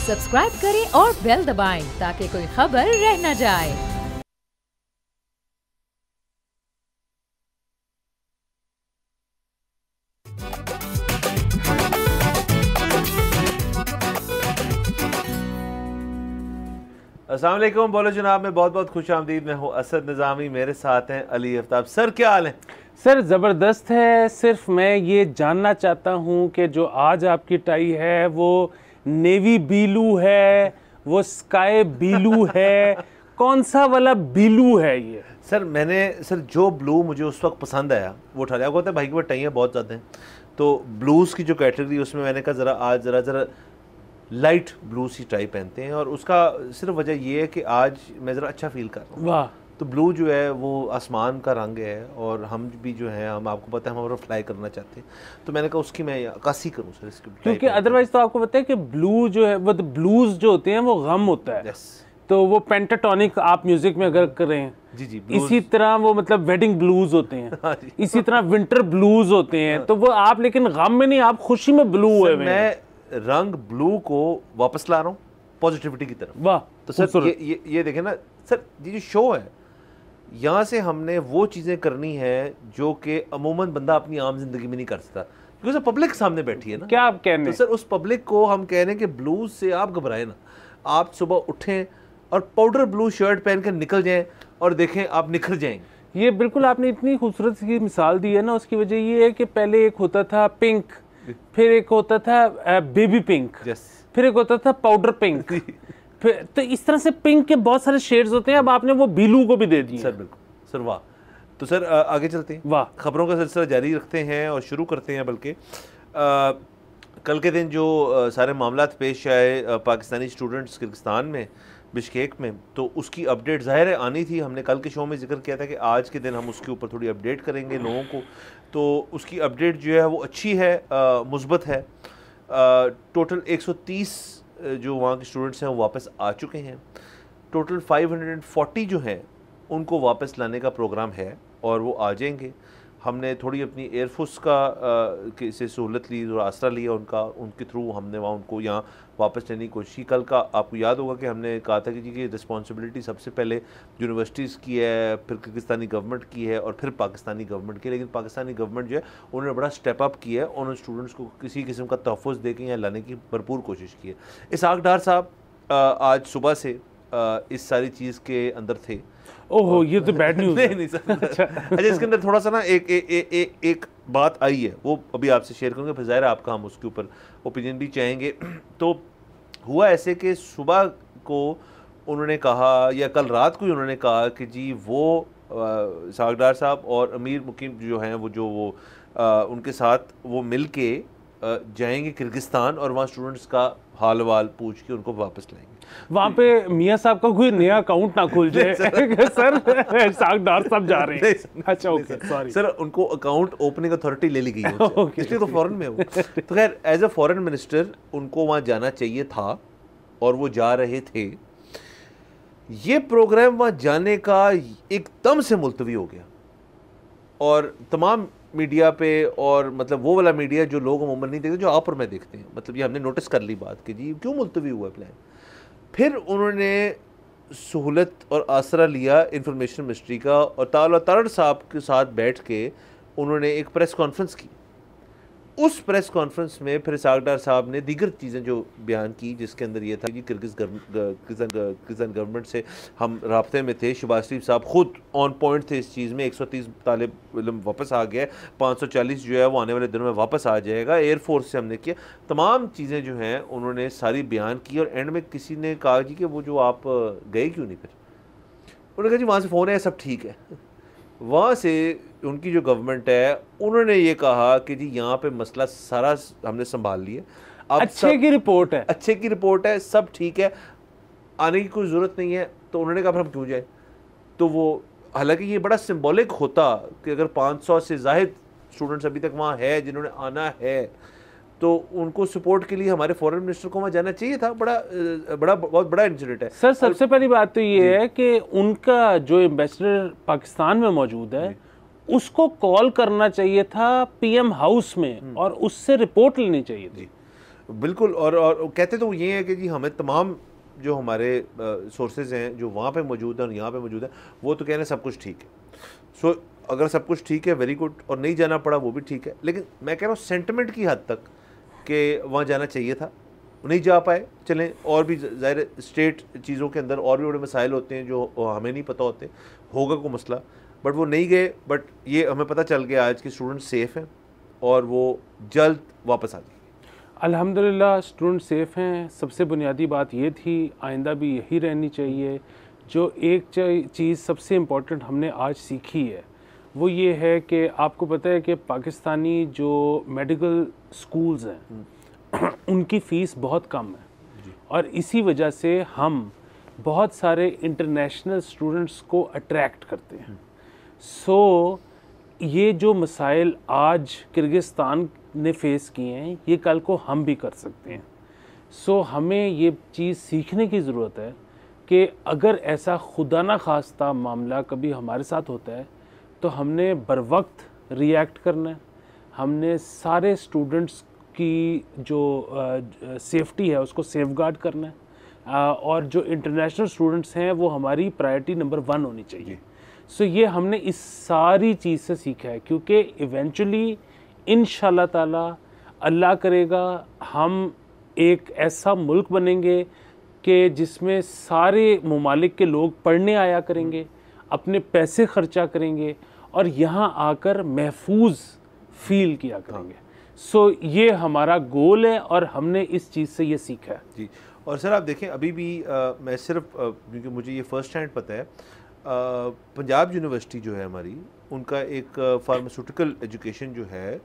Subscribe करें और bell दबाएं ताकि कोई खबर रह न जाए। अस्सलाम वालेकुम। बोलो जनाब, में बहुत बहुत खुश आमदीद। मैं हूँ असद निज़ामी, मेरे साथ हैं अली आफ्ताब। सर क्या हाल है? सर ज़बरदस्त है। सिर्फ मैं ये जानना चाहता हूँ कि जो आज आपकी टाई है वो नेवी ब्लू है, वो स्काई ब्लू है, कौन सा वाला ब्लू है ये? सर जो ब्लू मुझे उस वक्त पसंद आया वो उठा लिया। आपको पता है भाई के पास टाइयाँ बहुत ज़्यादा हैं, तो ब्लूज़ की जो कैटेगरी उसमें मैंने कहा ज़रा आज ज़रा लाइट ब्लू सी टाई पहनते हैं। और उसका सिर्फ वजह ये है कि आज मैं ज़रा अच्छा फील कर रहा हूँ। वाह। तो ब्लू जो है वो आसमान का रंग है और हम भी जो है, हम आपको पता है हम फ्लाई करना चाहते हैं, तो मैंने कहा उसकी मैं अक्कासी करूँ सर इसकी, क्योंकि अदरवाइज तो आपको पता है कि ब्लू जो है वो ब्लूज जो होते हैं वो गम होता है। तो वो पेंटाटोनिक आप म्यूजिक में अगर करें जी इसी तरह वो मतलब वेडिंग ब्लूज होते हैं इसी तरह विंटर ब्लूज होते हैं। तो वो आप लेकिन गम में नहीं, आप खुशी में ब्लू है। मैं रंग ब्लू को वापस ला रहा हूँ पॉजिटिविटी की तरफ। वाह। तो सर ये देखें ना सर, ये जो शो है यहाँ से हमने वो चीज़ें करनी है जो कि अमूमन बंदा अपनी आम जिंदगी में नहीं कर सकता, क्योंकि पब्लिक सामने बैठी है ना। क्या आप कहने? तो सर उस पब्लिक को हम कह रहे हैं कि ब्लूज से आप घबराए ना, आप सुबह उठें और पाउडर ब्लू शर्ट पहन कर निकल जाएं और देखें आप निखर जाएंगे। ये बिल्कुल आपने इतनी खूबसूरत सी मिसाल दी है ना। उसकी वजह ये है कि पहले एक होता था पिंक, फिर एक होता था बेबी पिंक, फिर एक होता था पाउडर पिंक, फिर तो इस तरह से पिंक के बहुत सारे शेड्स होते हैं। अब आपने वो ब्लू को भी दे दिया। सर बिल्कुल सर, वाह। तो सर आगे चलते हैं, वाह। खबरों का सिलसिला जारी रखते हैं और शुरू करते हैं। बल्कि कल के दिन जो सारे मामलात पेश आए पाकिस्तानी स्टूडेंट्स किर्गिस्तान में बिश्केक में, तो उसकी अपडेट ज़ाहिर है आनी थी। हमने कल के शो में जिक्र किया था कि आज के दिन हम उसके ऊपर थोड़ी अपडेट करेंगे लोगों को। तो उसकी अपडेट जो है वो अच्छी है, मुस्बत है। टोटल 130 जो वहाँ के स्टूडेंट्स हैं वो वापस आ चुके हैं। टोटल 540 जो हैं उनको वापस लाने का प्रोग्राम है और वो आ जाएंगे। हमने थोड़ी अपनी एयरफोर्स का से सहूलत ली और आसरा लिया उनके थ्रू हमने वहाँ उनको यहाँ वापस लेने की कोशिश की। कल का आपको याद होगा कि हमने कहा था कि जी की रिस्पॉन्सिबिलिटी सबसे पहले यूनिवर्सिटीज़ की है, फिर किर्गिस्तानी गवर्नमेंट की है और फिर पाकिस्तानी गवर्नमेंट की। लेकिन पाकिस्तानी गवर्नमेंट जो है उन्होंने बड़ा स्टेप अप किया है और उन स्टूडेंट्स को किसी किस्म का तहफ़्फ़ुज़ दे के यहाँ लाने की भरपूर कोशिश की है। इसहाक डार साहब आज सुबह से इस सारी चीज़ के अंदर थे। ओहो, ये तो बैड न्यूज़ नहीं सर। अच्छा, इसके अंदर थोड़ा सा ना एक बात आई है, वो अभी आपसे शेयर करूँगा, फिर ज़ाहिर है आपका हम उसके ऊपर ओपिनियन भी चाहेंगे। तो हुआ ऐसे कि सुबह को उन्होंने कहा या कल रात को ही उन्होंने कहा कि जी वो सागदार साहब और अमीर मुकीम जो हैं वो उनके साथ वो मिल के जाएंगे किर्गिस्तान और वहाँ स्टूडेंट्स का हाल वाल पूछ के उनको वापस लाएंगे। वहाँ पे मियाँ साहब का कोई नया अकाउंट ना खुल जाए सर सागदार साहब जा रहे हैं। अच्छा ओके, सॉरी सर, उनको अकाउंट ओपनिंग अथॉरिटी ले ली गई है इसलिए तो फॉरेन में हो। तो खैर एज अ फॉरेन मिनिस्टर उनको वहाँ जाना चाहिए था और वो जा रहे थे। ये प्रोग्राम वहाँ जाने का एकदम से मुलतवी हो गया और तमाम मीडिया पे, और मतलब वो वाला मीडिया जो लोग अमूमन नहीं देखते, जो आप और मैं देखते हैं, मतलब ये हमने नोटिस कर ली बात कि जी क्यों मुलतवी हुआ प्लान। फिर उन्होंने सहूलत और आसरा लिया इंफॉर्मेशन मिनिस्ट्री का और ताला तारड़ साहब के साथ बैठ के उन्होंने एक प्रेस कॉन्फ्रेंस की। उस प्रेस कॉन्फ्रेंस में फिर सागदार साहब ने दीगर चीज़ें जो बयान की, जिसके अंदर ये था कि किर्गिस्तान गवर्नमेंट से हम राब्ते में थे। शहबाज शरीफ साहब खुद ऑन पॉइंट थे इस चीज़ में। 130 तालिब इल्म वापस आ गया, 540 जो है वो आने वाले दिनों में वापस आ जाएगा। एयरफोर्स से हमने किया, तमाम चीज़ें जो हैं उन्होंने सारी बयान की। और एंड में किसी ने कहा जी कि वो जो आप गए क्यों नहीं? फिर उन्होंने कहा जी वहाँ से फ़ोन है, सब ठीक है। वहाँ से उनकी जो गवर्नमेंट है उन्होंने ये कहा कि जी यहाँ पे मसला सारा हमने संभाल लिया, अब अच्छे की रिपोर्ट है, अच्छे की रिपोर्ट है, सब ठीक है, आने की कोई ज़रूरत नहीं है। तो उन्होंने कहा फिर हम क्यों जाए? तो वो, हालांकि ये बड़ा सिंबॉलिक होता कि अगर 500 से ज़ाहिद स्टूडेंट्स अभी तक वहाँ है जिन्होंने आना है, तो उनको सपोर्ट के लिए हमारे फॉरेन मिनिस्टर को वहाँ जाना चाहिए था। बहुत बड़ा इंसिडेंट है सर। सबसे पहली बात तो ये है कि उनका जो एम्बेसडर पाकिस्तान में मौजूद है उसको कॉल करना चाहिए था पीएम हाउस में और उससे रिपोर्ट लेनी चाहिए थी। बिल्कुल। और कहते तो ये है कि जी हमें तमाम जो हमारे सोर्सेज हैं जो वहाँ पे मौजूद हैं और यहाँ पे मौजूद हैं, वो तो कह रहे हैं सब कुछ ठीक है। सो अगर सब कुछ ठीक है, वेरी गुड, और नहीं जाना पड़ा वो भी ठीक है। लेकिन मैं कह रहा हूँ सेंटिमेंट की हद तक कि वहाँ जाना चाहिए था, नहीं जा पाए, चलें। और भी ज़ाहिर स्टेट चीज़ों के अंदर और भी बड़े मसाइल होते हैं जो हमें नहीं पता होते, होगा कोई मसला, बट वो नहीं गए। बट ये हमें पता चल गया आज के स्टूडेंट सेफ़ हैं और वो जल्द वापस आ जाएंगे। अल्हम्दुलिल्लाह स्टूडेंट सेफ़ हैं। सबसे बुनियादी बात ये थी, आइंदा भी यही रहनी चाहिए। जो एक चीज़ सबसे इम्पॉर्टेंट हमने आज सीखी है वो ये है कि आपको पता है कि पाकिस्तानी जो मेडिकल स्कूल्स हैं उनकी फ़ीस बहुत कम है, और इसी वजह से हम बहुत सारे इंटरनेशनल स्टूडेंट्स को अट्रैक्ट करते हैं। सो ये जो मसाइल आज किर्गिस्तान ने फ़ेस किए हैं, ये कल को हम भी कर सकते हैं। सो हमें ये चीज़ सीखने की ज़रूरत है कि अगर ऐसा खुदा ना खास्ता मामला कभी हमारे साथ होता है तो हमने बर वक्त रिएक्ट करना है। हमने सारे स्टूडेंट्स की जो सेफ्टी है उसको सेफगार्ड करना है, और जो इंटरनेशनल स्टूडेंट्स हैं वो हमारी प्रायोरिटी नंबर 1 होनी चाहिए। सो ये हमने इस सारी चीज़ से सीखा है, क्योंकि इवेंचुअली इंशाल्लाह ताला अल्लाह करेगा हम एक ऐसा मुल्क बनेंगे कि जिसमें सारे ममालिक के लोग पढ़ने आया करेंगे, अपने पैसे खर्चा करेंगे और यहाँ आकर महफूज फील किया करेंगे। सो ये हमारा गोल है और हमने इस चीज़ से ये सीखा है जी। और सर आप देखें अभी भी मैं सिर्फ क्योंकि मुझे ये फर्स्ट हैंड पता है, पंजाब यूनिवर्सिटी जो है हमारी, उनका एक फार्मास्यूटिकल एजुकेशन जो है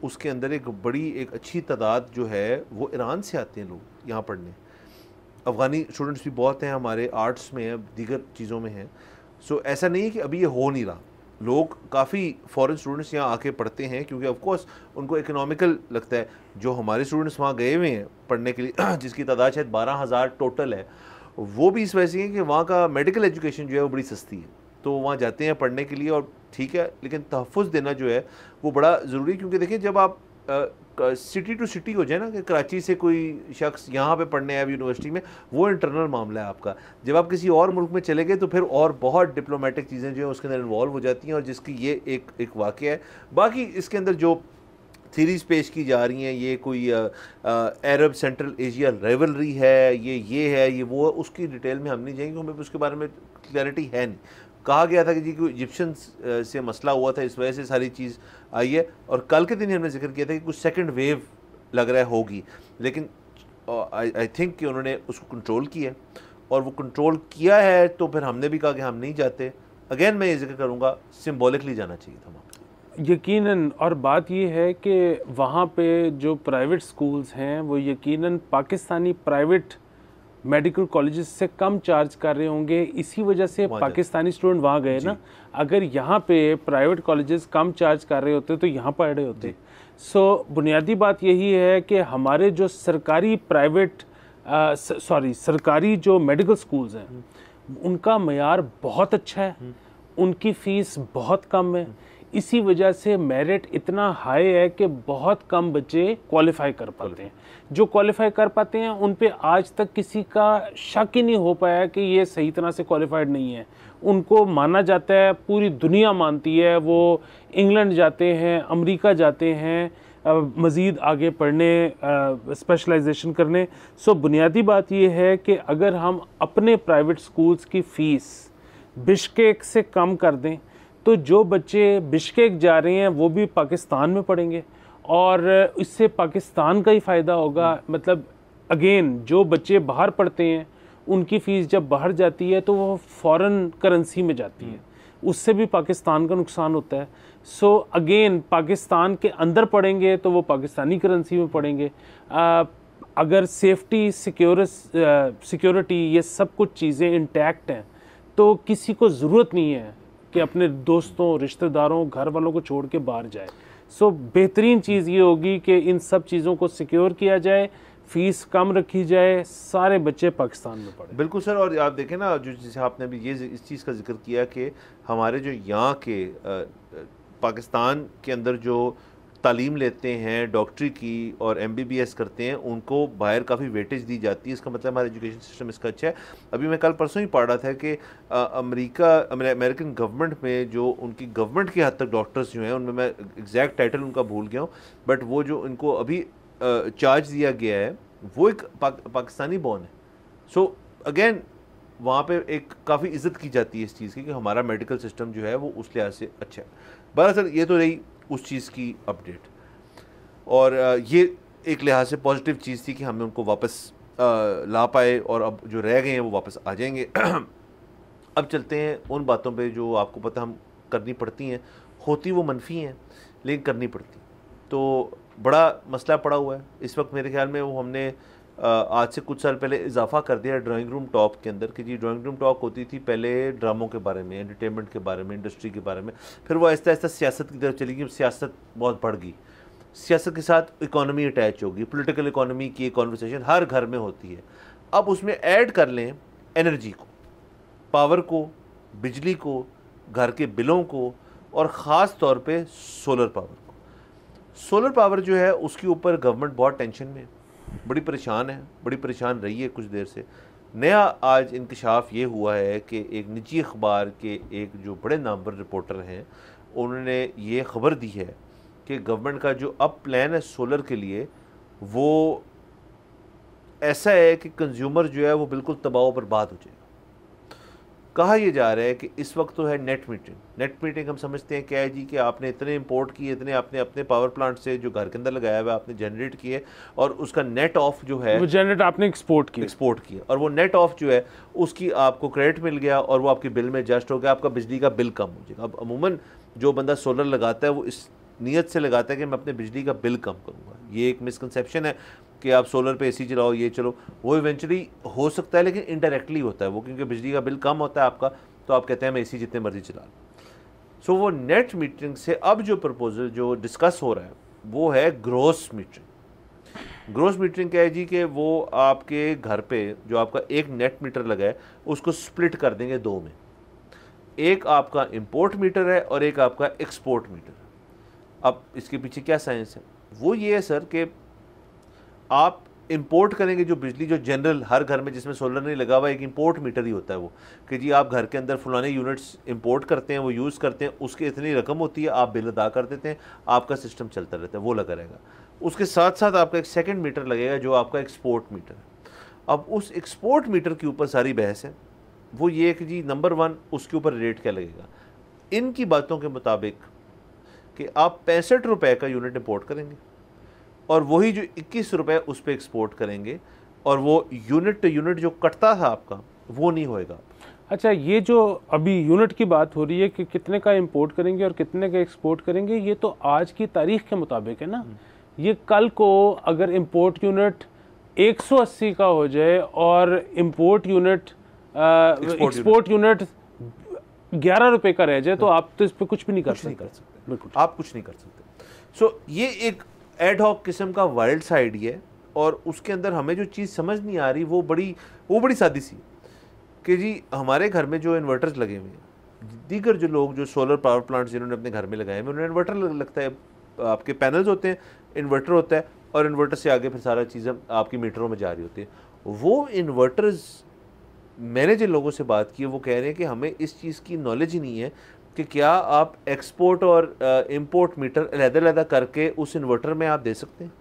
उसके अंदर एक अच्छी तादाद जो है वो ईरान से आते हैं लोग यहाँ पढ़ने। अफ़गानी स्टूडेंट्स भी बहुत हैं हमारे, आर्ट्स में हैं, दीगर चीज़ों में हैं। सो ऐसा नहीं है कि अभी ये हो नहीं रहा, लोग काफ़ी फॉरेन स्टूडेंट्स यहाँ आके पढ़ते हैं क्योंकि ऑफ कोर्स उनको इकोनॉमिकल लगता है। जो हमारे स्टूडेंट्स वहाँ गए हुए हैं पढ़ने के लिए जिसकी तादाद शायद 12,000 टोटल है, वो भी इस वजह से है कि वहाँ का मेडिकल एजुकेशन जो है वो बड़ी सस्ती है, तो वहाँ जाते हैं पढ़ने के लिए। और ठीक है, लेकिन तहफ़्फ़ुज़ देना जो है वो बड़ा ज़रूरी है, क्योंकि देखिए जब आप सिटी टू सिटी हो जाए ना, कि कराची से कोई शख्स यहाँ पे पढ़ने आया यूनिवर्सिटी में, वो इंटरनल मामला है आपका। जब आप किसी और मुल्क में चले गए तो फिर और बहुत डिप्लोमेटिक चीज़ें जो हैं उसके अंदर इन्वॉल्व हो जाती हैं, और जिसकी ये एक वाक़या है। बाकी इसके अंदर जो थीरीज़ पेश की जा रही हैं, ये कोई अरब सेंट्रल एशिया राइवलरी है, ये है, ये वो, उसकी डिटेल में हम नहीं जाएंगे, हमें उसके बारे में क्लैरिटी है नहीं। कहा गया था कि जी कोई इजिप्शियन से मसला हुआ था, इस वजह से सारी चीज़ आई है। और कल के दिन ही हमने जिक्र किया था कि कुछ सेकंड वेव लग रहा है होगी, लेकिन आई थिंक कि उन्होंने उसको कंट्रोल किया, और वो कंट्रोल किया है तो फिर हमने भी कहा कि हम नहीं जाते। अगेन मैं ये जिक्र करूँगा, सिम्बॉलिकली जाना चाहिए था वहाँ। यकीनन। और बात ये है कि वहाँ पे जो प्राइवेट स्कूल्स हैं वो यकीनन पाकिस्तानी प्राइवेट मेडिकल कॉलेजेस से कम चार्ज कर रहे होंगे, इसी वजह से पाकिस्तानी स्टूडेंट वहाँ गए ना। अगर यहाँ पे प्राइवेट कॉलेजेस कम चार्ज कर रहे होते तो यहाँ पढ़ रहे होते। सो बुनियादी बात यही है कि हमारे जो सरकारी जो मेडिकल स्कूल्स हैं उनका मयार बहुत अच्छा है, उनकी फ़ीस बहुत कम है, इसी वजह से मेरिट इतना हाई है कि बहुत कम बच्चे क्वालिफाई कर पाते हैं। जो क्वालिफाई कर पाते हैं उन पे आज तक किसी का शक ही नहीं हो पाया कि ये सही तरह से क्वालिफाइड नहीं है। उनको माना जाता है, पूरी दुनिया मानती है, वो इंग्लैंड जाते हैं, अमेरिका जाते हैं मज़ीद आगे पढ़ने, स्पेशलाइजेशन करने। सो बुनियादी बात ये है कि अगर हम अपने प्राइवेट स्कूल्स की फ़ीस बिश्केक से कम कर दें तो जो बच्चे बिश्केक जा रहे हैं वो भी पाकिस्तान में पढ़ेंगे, और इससे पाकिस्तान का ही फ़ायदा होगा। मतलब अगेन जो बच्चे बाहर पढ़ते हैं उनकी फ़ीस जब बाहर जाती है तो वो फ़ॉरेन करेंसी में जाती है, उससे भी पाकिस्तान का नुकसान होता है। सो अगेन पाकिस्तान के अंदर पढ़ेंगे तो वो पाकिस्तानी करेंसी में पढ़ेंगे। अगर सेफ्टी, सिक्योरिटी, ये सब कुछ चीज़ें इंटैक्ट हैं तो किसी को ज़रूरत नहीं है कि अपने दोस्तों, रिश्तेदारों, घर वालों को छोड़ के बाहर जाए। सो बेहतरीन चीज़ ये होगी कि इन सब चीज़ों को सिक्योर किया जाए, फ़ीस कम रखी जाए, सारे बच्चे पाकिस्तान में पढ़ें। बिल्कुल सर। और आप देखें ना, जो जैसे आपने भी ये इस चीज़ का जिक्र किया कि हमारे जो यहाँ के पाकिस्तान के अंदर जो तालीम लेते हैं डॉक्टरी की और MBBS करते हैं, उनको बाहर काफ़ी वेटेज दी जाती है। इसका मतलब हमारा एजुकेशन सिस्टम इसका अच्छा है। अभी मैं कल परसों ही पढ़ रहा था कि अमेरिकन गवर्नमेंट में जो उनकी गवर्नमेंट के हद तक डॉक्टर्स जो हैं, उनमें मैं एग्जैक्ट टाइटल उनका भूल गया हूँ, बट वो जो उनको अभी चार्ज दिया गया है वो एक पाकिस्तानी बॉर्न है। सो अगेन वहाँ पे एक काफ़ी इज्जत की जाती है इस चीज़ की कि हमारा मेडिकल सिस्टम जो है वो उस लिहाज से अच्छा है। बहरहाल ये तो रही उस चीज़ की अपडेट, और ये एक लिहाज से पॉजिटिव चीज़ थी कि हमने उनको वापस ला पाए, और अब जो रह गए हैं वो वापस आ जाएंगे। अब चलते हैं उन बातों पे जो आपको पता हम करनी पड़ती हैं, होती वो मनफी हैं लेकिन करनी पड़ती। तो बड़ा मसला पड़ा हुआ है इस वक्त मेरे ख्याल में, वो हमने आज से कुछ साल पहले इजाफा कर दिया ड्राइंग रूम टॉक के अंदर कि जी ड्राइंग रूम टॉक होती थी पहले ड्रामों के बारे में, एंटरटेनमेंट के बारे में, इंडस्ट्री के बारे में, फिर वो आहिस्ता आहिस्ता सियासत की तरफ चली गई, सियासत बहुत बढ़ गई, सियासत के साथ इकोनॉमी अटैच होगी, पॉलिटिकल इकोनॉमी की एक कॉन्वर्सेशन हर घर में होती है। अब उसमें ऐड कर लें एनर्जी को, पावर को, बिजली को, घर के बिलों को, और ख़ास तौर पे सोलर पावर को। सोलर पावर जो है उसके ऊपर गवर्नमेंट बहुत टेंशन में, बड़ी परेशान है, बड़ी परेशान रही है कुछ देर से। नया आज इंकशाफ ये हुआ है कि एक निजी अखबार के एक जो बड़े नामवर रिपोर्टर हैं, उन्होंने ये ख़बर दी है कि गवर्नमेंट का जो अब प्लान है सोलर के लिए वो ऐसा है कि कंज्यूमर जो है वो बिल्कुल तबाह और बर्बाद हो जाएगा। कहा यह जा रहा है कि इस वक्त तो है नेट मीटरिंग। नेट मीटरिंग हम समझते हैं क्या है जी, कि आपने इतने इंपोर्ट किए, इतने आपने अपने पावर प्लांट से जो घर के अंदर लगाया हुआ आपने जनरेट किए, और उसका नेट ऑफ जो है वो जनरेट आपने एक्सपोर्ट किया, और वो नेट ऑफ जो है उसकी आपको क्रेडिट मिल गया और वो आपके बिल में एडजस्ट हो गया, आपका बिजली का बिल कम हो जाएगा। अब अमूमन जो बंदा सोलर लगाता है वो इस नीयत से लगाता है कि मैं अपने बिजली का बिल कम करूँगा। ये एक मिसकंसेप्शन है कि आप सोलर पे AC चलाओ, ये चलो, वो इवेंचुअली हो सकता है लेकिन इनडायरेक्टली होता है वो, क्योंकि बिजली का बिल कम होता है आपका, तो आप कहते हैं मैं AC जितने मर्जी चला लूँ। सो वो नेट मीटरिंग से अब जो प्रपोजल जो डिस्कस हो रहा है वो है ग्रॉस मीटरिंग। ग्रॉस मीटरिंग क्या है जी, कि वो आपके घर पे जो आपका एक नेट मीटर लगा है उसको स्प्लिट कर देंगे दो में, एक आपका इंपोर्ट मीटर है और एक आपका एक्सपोर्ट मीटर है। अब इसके पीछे क्या साइंस है, वो ये है सर कि आप इंपोर्ट करेंगे जो बिजली, जो जनरल हर घर में जिसमें सोलर नहीं लगा हुआ, एक इंपोर्ट मीटर ही होता है वो, कि जी आप घर के अंदर फलाने यूनिट्स इंपोर्ट करते हैं, वो यूज़ करते हैं, उसकी इतनी रकम होती है, आप बिल अदा कर देते हैं, आपका सिस्टम चलता रहता है, वो लगा रहेगा। उसके साथ साथ आपका एक सेकंड मीटर लगेगा जो आपका एक्सपोर्ट मीटर है। अब उस एक्सपोर्ट मीटर के ऊपर सारी बहस है, वो ये कि जी नंबर 1 उसके ऊपर रेट क्या लगेगा। इनकी बातों के मुताबिक कि आप 65 रुपये का यूनिट इंपोर्ट करेंगे और वही जो 21 रुपये उस पर एक्सपोर्ट करेंगे, और वो यूनिट टू यूनिट जो कटता था आपका वो नहीं होएगा। अच्छा, ये जो अभी यूनिट की बात हो रही है कि कितने का इंपोर्ट करेंगे और कितने का एक्सपोर्ट करेंगे, ये तो आज की तारीख के मुताबिक है ना। ये कल को अगर इंपोर्ट यूनिट 180 का हो जाए और इंपोर्ट यूनिट एक्सपोर्ट यूनिट 11 रुपये का रह जाए, तो आप तो इस पर कुछ भी नहीं कर सकते। बिल्कुल आप कुछ नहीं कर सकते। सो ये एक एड हॉक किस्म का वाइल्ड साइड ही है, और उसके अंदर हमें जो चीज़ समझ नहीं आ रही वो बड़ी सादी सी, कि जी हमारे घर में जो इन्वर्टर्स लगे हुए हैं, दीगर जो लोग जो सोलर पावर प्लांट्स जिन्होंने अपने घर में लगाए हैं, उन्होंने इन्वर्टर लगता है, आपके पैनल्स होते हैं, इन्वर्टर होता है, और इन्वर्टर से आगे फिर सारा चीज़ें आपकी मीटरों में जा रही होती है। वो इन्वर्टर्स, मैंने जिन लोगों से बात की है वो कह रहे हैं कि हमें इस चीज़ की नॉलेज ही नहीं है कि क्या आप एक्सपोर्ट और इंपोर्ट मीटर अलग-अलग करके उस इन्वर्टर में आप दे सकते हैं।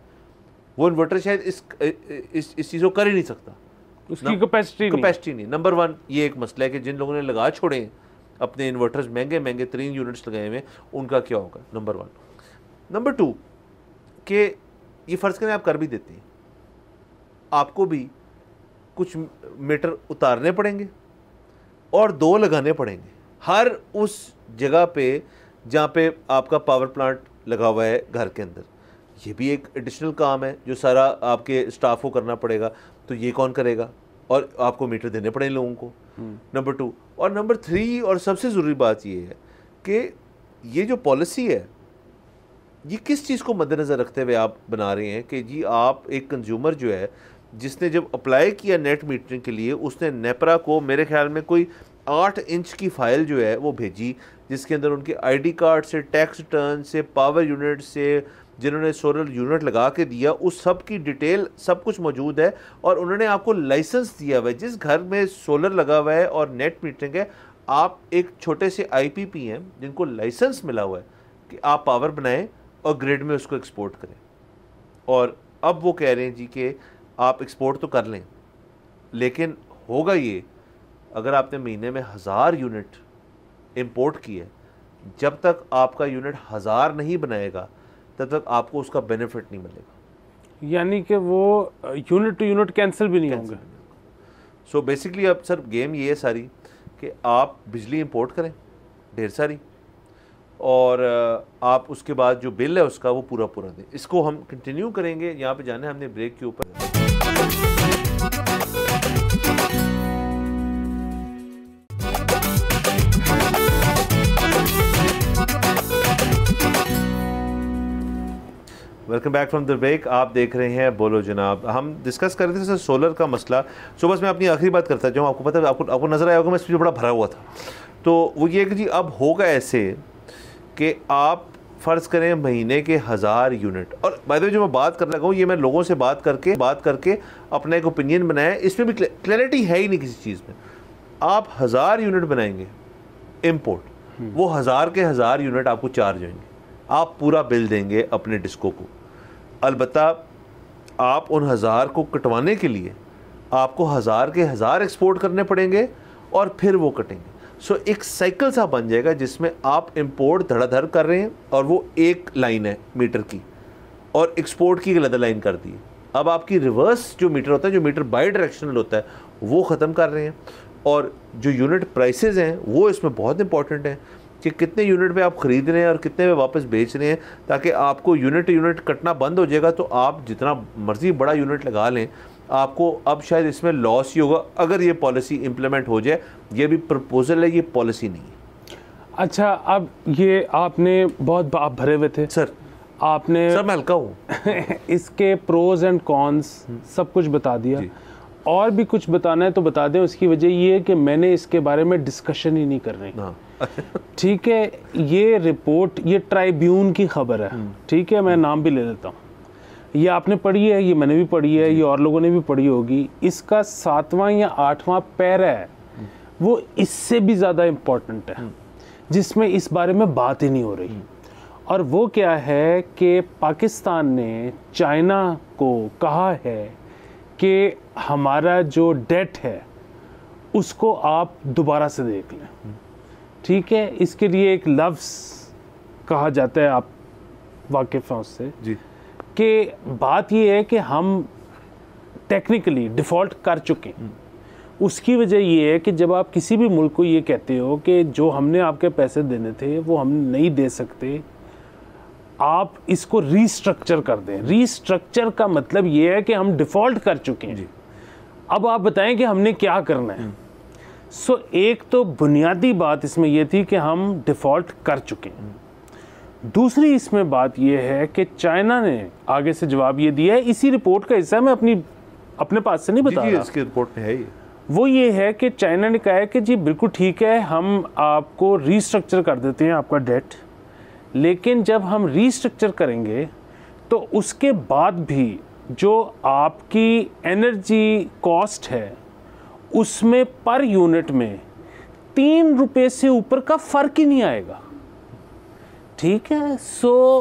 वो इन्वर्टर शायद इस चीज़ को कर ही नहीं सकता, उसकी कैपेसिटी नहीं। नंबर 1 ये एक मसला है कि जिन लोगों ने लगा छोड़े हैं अपने इन्वर्टर्स, महंगे 3 यूनिट्स लगाए हुए, उनका क्या होगा, नंबर 1। नंबर 2 कि ये फ़र्ज़ करें आप कर भी देते हैं, आपको भी कुछ मीटर उतारने पड़ेंगे और 2 लगाने पड़ेंगे हर उस जगह पे जहाँ पे आपका पावर प्लांट लगा हुआ है घर के अंदर। ये भी एक एडिशनल काम है जो सारा आपके स्टाफ को करना पड़ेगा, तो ये कौन करेगा, और आपको मीटर देने पड़ेंगे लोगों को। नंबर 2 और नंबर 3 और सबसे ज़रूरी बात ये है कि ये जो पॉलिसी है ये किस चीज़ को मद्देनज़र रखते हुए आप बना रहे हैं कि जी आप एक कंज्यूमर जो है जिसने जब अप्लाई किया नेट मीटरिंग के लिए, उसने नेपरा को मेरे ख्याल में कोई 8 इंच की फ़ाइल जो है वो भेजी, जिसके अंदर उनके ID कार्ड से, टैक्स रिटर्न से, पावर यूनिट से, जिन्होंने सोलर यूनिट लगा के दिया, उस सब की डिटेल सब कुछ मौजूद है और उन्होंने आपको लाइसेंस दिया हुआ है। जिस घर में सोलर लगा हुआ है और नेट मीटरिंग है, आप एक छोटे से IPP हैं जिनको लाइसेंस मिला हुआ है कि आप पावर बनाएं और ग्रिड में उसको एक्सपोर्ट करें। और अब वो कह रहे हैं जी कि आप एक्सपोर्ट तो कर लें, लेकिन होगा ये अगर आपने महीने में 1000 यूनिट इंपोर्ट किए, जब तक आपका यूनिट 1000 नहीं बनाएगा तब तक आपको उसका बेनिफिट नहीं मिलेगा। यानी कि वो यूनिट टू यूनिट कैंसिल भी नहीं होंगे। सो बेसिकली अब सर गेम ये है सारी कि आप बिजली इंपोर्ट करें ढेर सारी, और आप उसके बाद जो बिल है उसका वो पूरा दें। इसको हम कंटिन्यू करेंगे। यहाँ पे जाना है हमने ब्रेक के ऊपर। Welcome back from the break. आप देख रहे हैं बोलो जनाब। हम डिस्कस कर रहे थे सर सोलर का मसला। सो बस मैं अपनी आखिरी बात करता जाऊँ। आपको पता है, आपको नज़र आया होगा मैं स्पीच बड़ा भरा हुआ था। तो वो ये कि जी अब होगा ऐसे कि आप फ़र्ज़ करें महीने के 1000 यूनिट, और बाय द वे जो मैं बात कर लगा हूँ ये मैं लोगों से बात करके अपना एक ओपिनियन बनाया। इसमें भी क्लैरिटी है ही नहीं किसी चीज़ में। आप 1000 यूनिट बनाएंगे इम्पोर्ट, वो 1000 के 1000 यूनिट आपको चार्ज होंगे, आप पूरा बिल देंगे अपने डिस्को को। अलबत्ता आप उन 1000 को कटवाने के लिए आपको 1000 के 1000 एक्सपोर्ट करने पड़ेंगे और फिर वो कटेंगे। सो एक साइकिल सा बन जाएगा जिसमें आप इंपोर्ट धड़ाधड़ कर रहे हैं और वो एक लाइन है मीटर की, और एक्सपोर्ट की अलग लाइन कर दी है। अब आपकी रिवर्स जो मीटर होता है, जो मीटर बाई डायरेक्शनल होता है, वो ख़त्म कर रहे हैं। और जो यूनिट प्राइसेस हैं वो इसमें बहुत इंपॉर्टेंट हैं कि कितने यूनिट पे आप ख़रीद रहे हैं और कितने पे वापस बेच रहे हैं, ताकि आपको यूनिट कटना बंद हो जाएगा। तो आप जितना मर्ज़ी बड़ा यूनिट लगा लें, आपको अब शायद इसमें लॉस ही होगा अगर ये पॉलिसी इम्प्लीमेंट हो जाए। ये भी प्रपोजल है, ये पॉलिसी नहीं है। अच्छा, अब ये आपने बहुत आप भरे हुए थे सर। आपने सर मैं हल्का हूँ इसके प्रोज एंड कॉन्स सब कुछ बता दिया। और भी कुछ बताना है तो बता दें। उसकी वजह ये है कि मैंने इसके बारे में डिस्कशन ही नहीं कर रहे। ठीक है, ये रिपोर्ट ये ट्राइब्यून की खबर है। ठीक है, मैं नाम भी ले लेता हूँ। ये आपने पढ़ी है, ये मैंने भी पढ़ी है, ये और लोगों ने भी पढ़ी होगी। इसका 7वां या 8वां पैरा है, वो इससे भी ज़्यादा इम्पोर्टेंट है, जिसमें इस बारे में बात ही नहीं हो रही। और वो क्या है कि पाकिस्तान ने चाइना को कहा है कि हमारा जो डेट है उसको आप दोबारा से देख लें। ठीक है, इसके लिए एक लफ्ज़ कहा जाता है, आप वाकिफ़ हैं उससे जी, कि बात ये है कि हम टेक्निकली डिफ़ॉल्ट कर चुके हैं। उसकी वजह ये है कि जब आप किसी भी मुल्क को ये कहते हो कि जो हमने आपके पैसे देने थे वो हम नहीं दे सकते, आप इसको रीस्ट्रक्चर कर दें। रीस्ट्रक्चर का मतलब ये है कि हम डिफ़ॉल्ट कर चुके हैं, अब आप बताएं कि हमने क्या करना है। सो एक तो बुनियादी बात इसमें यह थी कि हम डिफ़ॉल्ट कर चुके हैं। दूसरी इसमें बात यह है कि चाइना ने आगे से जवाब ये दिया है, इसी रिपोर्ट का हिस्सा, मैं अपने पास से नहीं बता रहा, इसकी रिपोर्ट में है ये। वो ये है कि चाइना ने कहा है कि जी बिल्कुल ठीक है, हम आपको रीस्ट्रक्चर कर देते हैं आपका डेट, लेकिन जब हम रीस्ट्रक्चर करेंगे तो उसके बाद भी जो आपकी एनर्जी कॉस्ट है उसमें पर यूनिट में 3 रुपए से ऊपर का फ़र्क ही नहीं आएगा। ठीक है, सो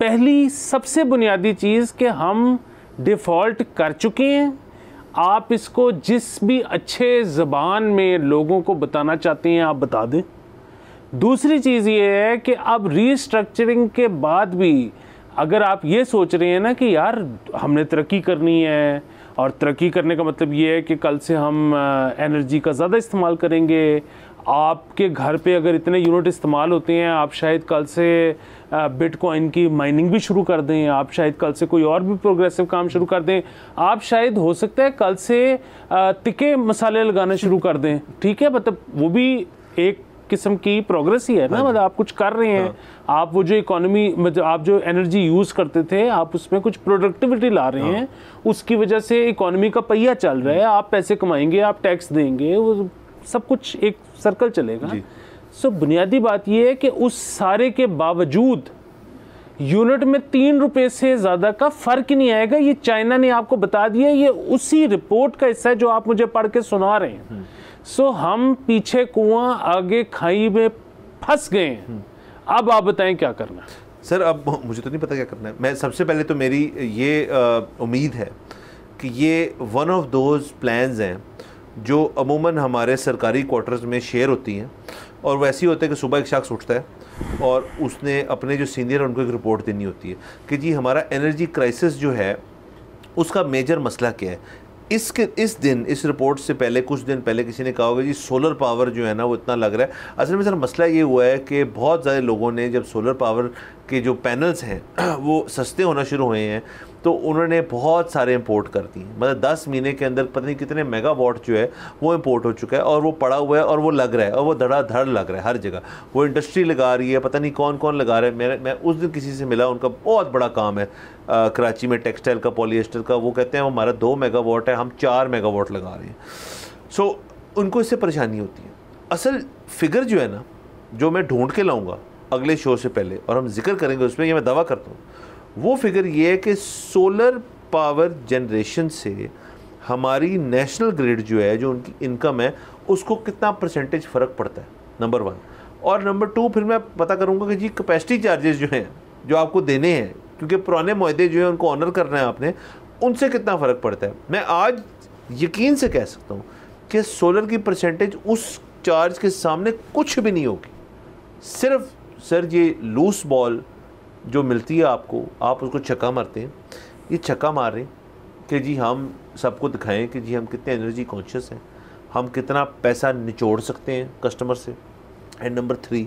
पहली सबसे बुनियादी चीज़ कि हम डिफ़ॉल्ट कर चुके हैं। आप इसको जिस भी अच्छे ज़बान में लोगों को बताना चाहते हैं आप बता दें। दूसरी चीज़ ये है कि अब रीस्ट्रक्चरिंग के बाद भी अगर आप ये सोच रहे हैं ना कि यार हमने तरक्की करनी है, और तरक्की करने का मतलब ये है कि कल से हम एनर्जी का ज़्यादा इस्तेमाल करेंगे, आपके घर पे अगर इतने यूनिट इस्तेमाल होते हैं, आप शायद कल से बिटकॉइन की माइनिंग भी शुरू कर दें, आप शायद कल से कोई और भी प्रोग्रेसिव काम शुरू कर दें, आप शायद हो सकता है कल से तिक्के मसाले लगाना शुरू कर दें। ठीक है, मतलब वो भी एक किस्म की प्रोग्रेस ही है ना, मतलब आप कुछ कर रहे हैं। आप वो जो इकोनॉमी, मतलब आप जो एनर्जी यूज़ करते थे, आप उसमें कुछ प्रोडक्टिविटी ला रहे हैं, उसकी वजह से इकोनॉमी का पहिया चल रहा है, आप पैसे कमाएंगे, आप टैक्स देंगे, वो सब कुछ एक सर्कल चलेगा। सो बुनियादी बात ये है कि उस सारे के बावजूद यूनिट में 3 रुपए से ज़्यादा का फ़र्क ही नहीं आएगा। ये चाइना ने आपको बता दिया, ये उसी रिपोर्ट का हिस्सा है जो आप मुझे पढ़ के सुना रहे हैं। सो हम पीछे कुआं आगे खाई में फंस गए हैं। अब आप बताएं क्या करना है। सर अब मुझे तो नहीं पता क्या करना है। मैं सबसे पहले तो मेरी ये उम्मीद है कि ये वन ऑफ दोज प्लान्स हैं जो अमूमन हमारे सरकारी क्वार्टर्स में शेयर होती हैं, और वैसे ही होता है कि सुबह एक शख्स उठता है और उसने अपने जो सीनियर है उनको एक रिपोर्ट देनी होती है कि जी हमारा एनर्जी क्राइसिस जो है उसका मेजर मसला क्या है। इस रिपोर्ट से पहले कुछ दिन पहले किसी ने कहा होगा जी सोलर पावर जो है ना वो इतना लग रहा है। असल में सर मसला ये हुआ है कि बहुत ज़्यादा लोगों ने जब सोलर पावर के जो पैनल्स हैं वो सस्ते होना शुरू हुए हैं तो उन्होंने बहुत सारे इंपोर्ट कर दिए। मतलब 10 महीने के अंदर पता नहीं कितने मेगावाट जो है वो इंपोर्ट हो चुका है और वो पड़ा हुआ है और वो लग रहा है और वो धड़ाधड़ लग रहा है हर जगह। वो इंडस्ट्री लगा रही है, पता नहीं कौन कौन लगा रहा है। मैं उस दिन किसी से मिला, उनका बहुत बड़ा काम है कराची में टेक्सटाइल का, पॉलिएस्टर का। वो कहते हैं हमारा 2 मेगावाट है, हम 4 मेगावाट लगा रहे हैं। सो उनको इससे परेशानी होती है। असल फिगर जो है ना जो मैं ढूंढ के लाऊंगा अगले शो से पहले और हम जिक्र करेंगे उसमें, ये मैं दावा करता हूँ, वो फिगर ये है कि सोलर पावर जनरेशन से हमारी नेशनल ग्रिड जो है, जो उनकी इनकम है, उसको कितना परसेंटेज फ़र्क पड़ता है, नंबर 1। और नंबर 2 फिर मैं पता करूँगा कि जी कैपेसिटी चार्जेस जो हैं जो आपको देने हैं, क्योंकि पुराने मुआहदे जो हैं उनको ऑनर करना है आपने, उनसे कितना फ़र्क पड़ता है। मैं आज यकीन से कह सकता हूँ कि सोलर की परसेंटेज उस चार्ज के सामने कुछ भी नहीं होगी। सिर्फ सर ये लूस बॉल जो मिलती है आपको, आप उसको छक्का मारते हैं, ये छक्का मार रहे हैं कि जी हम सबको दिखाएं कि जी हम कितने एनर्जी कॉन्शियस हैं, हम कितना पैसा निचोड़ सकते हैं कस्टमर से। एंड नंबर 3